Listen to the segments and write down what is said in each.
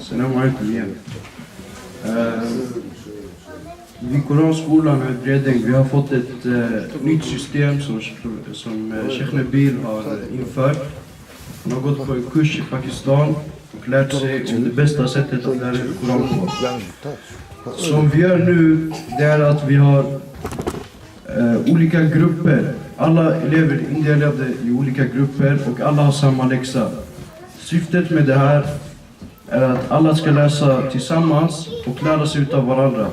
Salam alaikum igen. Vid Koranskolan här i Bredäng, vi har fått ett nytt system som Sheikh Nabil har infört. Han har gått på en kurs i Pakistan och lärt sig om det bästa sättet att lära Koran på. Som vi gör nu, det är att vi har olika grupper. Alla elever är indelade i olika grupper och alla har samma läxa. Syftet med det här är att alla ska läsa tillsammans och lära sig utav varandra.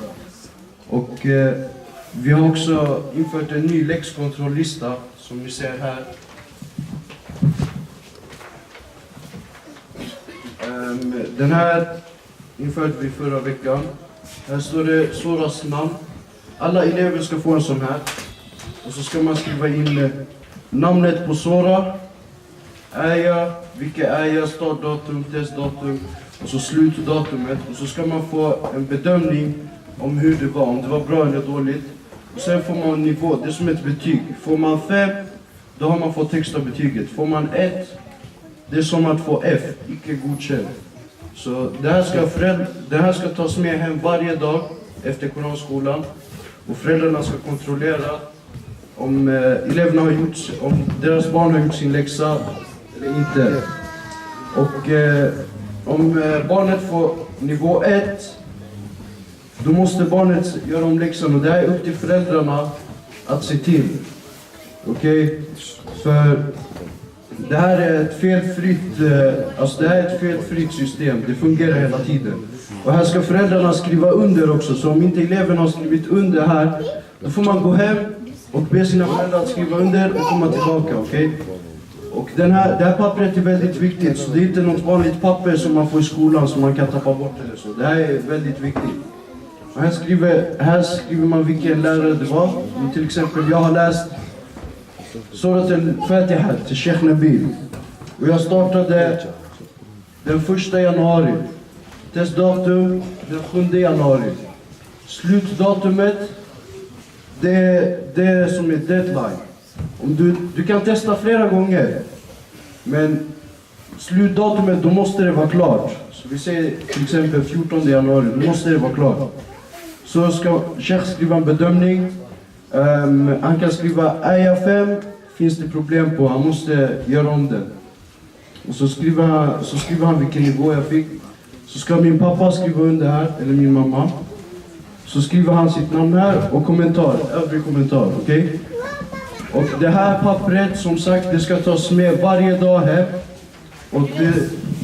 Och vi har också infört en ny läxkontrolllista som ni ser här. Den här införde vi förra veckan. Här står det Soras namn. Alla elever ska få en sån här. Och så ska man skriva in namnet på Sora, Aya, vilka Aya, startdatum, testdatum och så slutdatumet. Och så ska man få en bedömning om hur det var, om det var bra eller dåligt. Och sen får man nivå, det är som ett betyg. Får man 5, då har man fått högsta betyget. Får man 1, det är som att få F, icke godkänd. Så det här ska tas med hem varje dag efter Koranskolan. Och föräldrarna ska kontrollera om eleverna har gjort, om deras barn har gjort sin läxa eller inte. Och om barnet får nivå 1, då måste barnet göra om läxan och det är upp till föräldrarna att se till. Okej? För det här är ett felfritt system. Det fungerar hela tiden. Och här ska föräldrarna skriva under också. Så om inte eleverna har skrivit under här, då får man gå hem och be sina föräldrar att skriva under och komma tillbaka. Okej? Och det här pappret är väldigt viktigt. Så det är inte något vanligt papper som man får i skolan som man kan tappa bort eller så. Det här är väldigt viktigt. Och här skriver man vilken lärare det var. Till exempel, jag har läst Surat al-Fatiha till Sheikh Nabil. Och jag startade den 1 januari. Testdatum den 7 januari. Slutdatumet, det är som är deadline. Om du kan testa flera gånger. Men slutdatumet, då måste det vara klart. Så vi säger till exempel 14 januari, då måste det vara klart. Så ska Sheikh skriva en bedömning. Han kan skriva Aya 5, finns det problem på, han måste göra om den. Och så skriver han vilken nivå jag fick. Så ska min pappa skriva under här, eller min mamma. Så skriver han sitt namn här och övrig kommentar, okej? Och det här pappret, som sagt, det ska tas med varje dag här. Och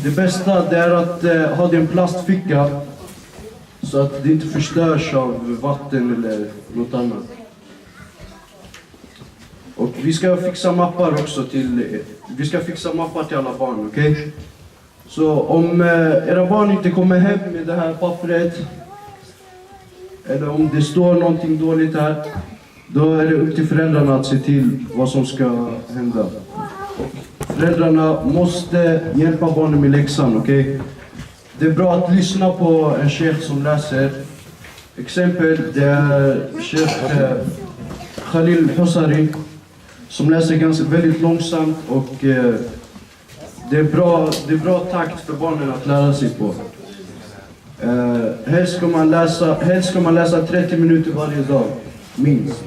det bästa det är att ha det i en plastficka. Så att det inte förstörs av vatten eller något annat. Och vi ska fixa mappar också till alla barn, okej? Så om era barn inte kommer hem med det här pappret, eller om det står någonting dåligt här, då är det upp till föräldrarna att se till vad som ska hända. Och föräldrarna måste hjälpa barnen med läxan, okej? Det är bra att lyssna på en sheikh som läser. Exempel, det är sheikh Khalil Husari som läser väldigt långsamt och det är bra takt för barnen att lära sig på. Helst ska man läsa 30 minuter varje dag, minst.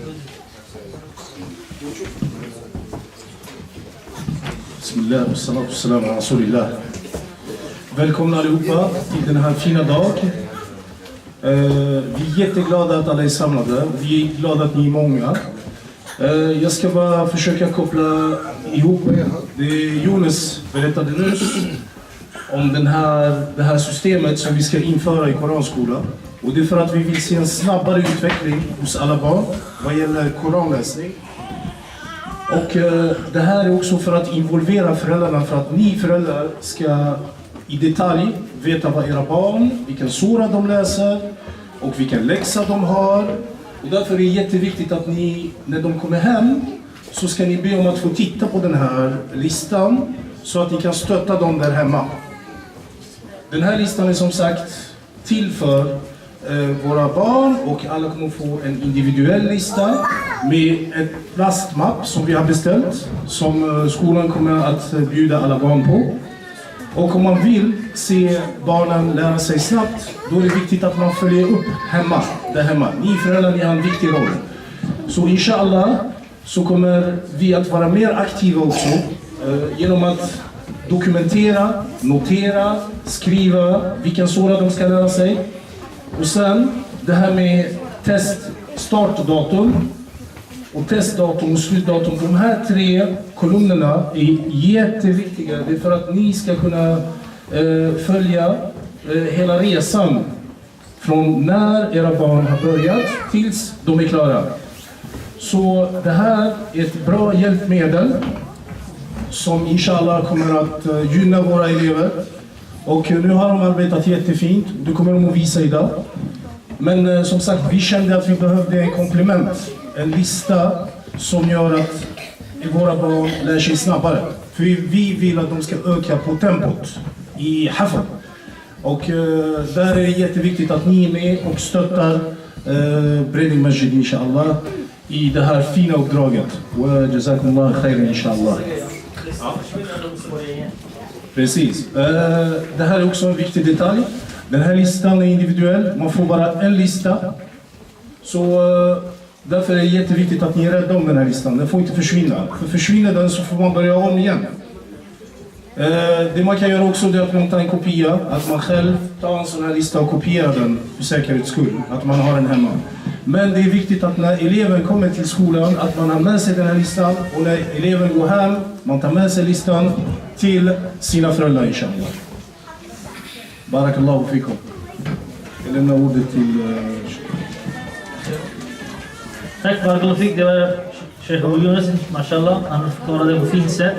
Bismillah, salatu wassalam ala rasulillah. Välkomna allihopa till den här fina dag. Vi är jätteglada att alla är samlade. Vi är glada att ni är många. Jag ska bara försöka koppla ihop det Jonas berättade nyss om det här systemet som vi ska införa i Koranskolan. Och det är för att vi vill se en snabbare utveckling hos alla barn vad gäller koranläsning. Och det här är också för att involvera föräldrarna, för att ni föräldrar ska i detalj veta vad era barn, vilken sura de läser och vilken läxa de har. Och därför är det jätteviktigt att ni, när de kommer hem, så ska ni be om att få titta på den här listan så att ni kan stötta dem där hemma. Den här listan är som sagt till för våra barn och alla kommer få en individuell lista med ett plastmapp som vi har beställt, som skolan kommer att bjuda alla barn på. Och om man vill se barnen lära sig snabbt, då är det viktigt att man följer upp hemma, där hemma. Ni föräldrar, ni har en viktig roll. Så inshallah så kommer vi att vara mer aktiva också genom att dokumentera, notera, skriva vilken sura de ska lära sig. Och sen det här med startdatum och testdatum och slutdatum. De här 3 kolumnerna är jätteviktiga. Det är för att ni ska kunna följa hela resan från när era barn har börjat tills de är klara. Så det här är ett bra hjälpmedel som inshallah kommer att gynna våra elever. Och nu har de arbetat jättefint, det kommer de att visa idag. Men som sagt, vi kände att vi behövde en komplement, en lista som gör att våra barn lär sig snabbare. För vi vill att de ska öka på tempot i hafd. Och där är det jätteviktigt att ni är med och stöttar Bredding Masjid inshallah i det här fina uppdraget. Wa jazakumullah khairan inshallah. Precis. Det här är också en viktig detalj. Den här listan är individuell. Man får bara en lista. Så därför är det jätteviktigt att ni är rädda om den här listan. Den får inte försvinna. För försvinner den så får man börja om igen. Det man kan göra också är att man tar en kopia. Att man själv tar en sån här lista och kopierar den för säkerhets skull. Att man har den hemma. Men det är viktigt att när eleven kommer till skolan att man har med sig den här listan. Och när eleven går hem, man tar med sig listan till sina föräldrar inshallah. Barakallahu fikum. Jag lämnar ordet till... Tack Barakallahu fik. Det var Sheikh Abu Yunus, mashallah. Han förklarade på fint sätt.